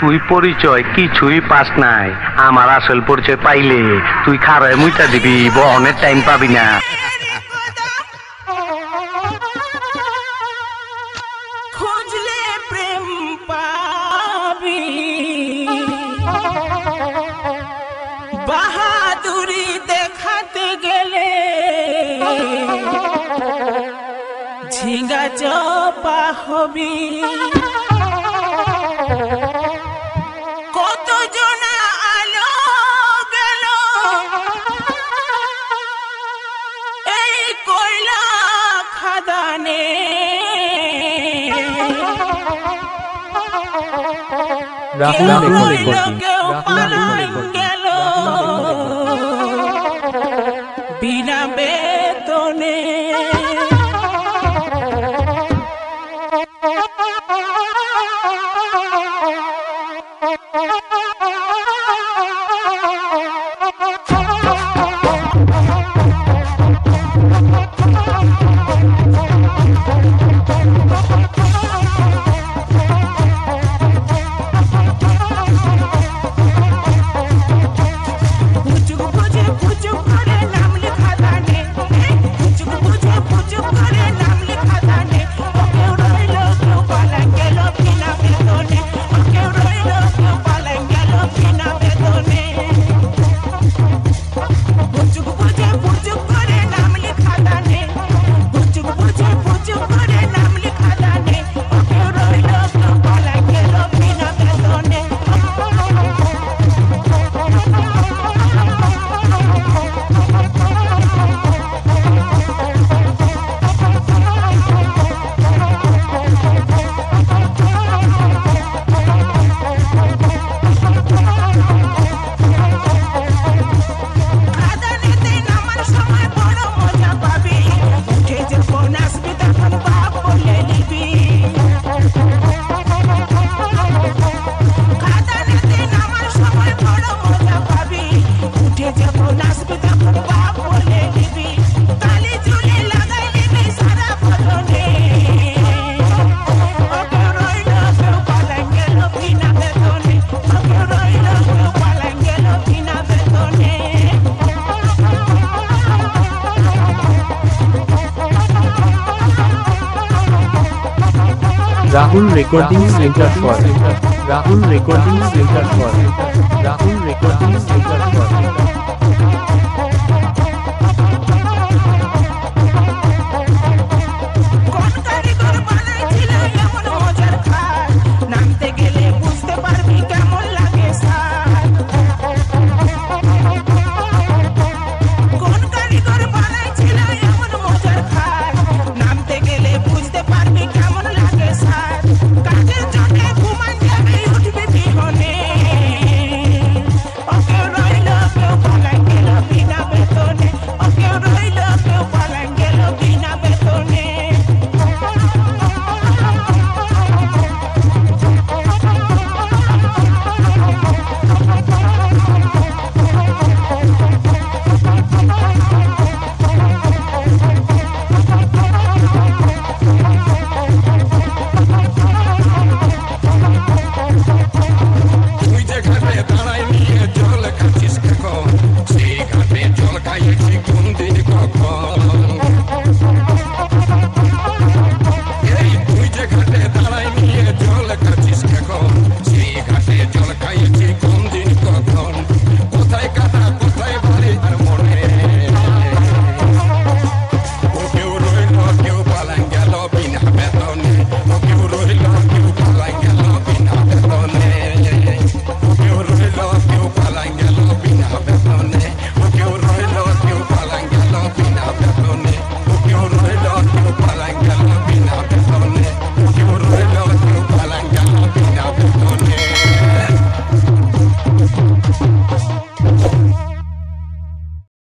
তুই পরিচয় কিছুই পাস নাই। আমার আসল পরিচয় পাইলে তুই খারায় মুইটা দিবি, বহনের টাইম পাবি না। খুঁজলে প্রেম পাবি, বাহাদুরি দেখাতে গেলে ঝিঙ্গা চপা হবি। কত জনা আলো গেল এই কয়লা খাদানে, কেউ পালান গেল বিনা বেতনে। Rahul Recording Center for Rahul Recording Center for Rahul Recording Center for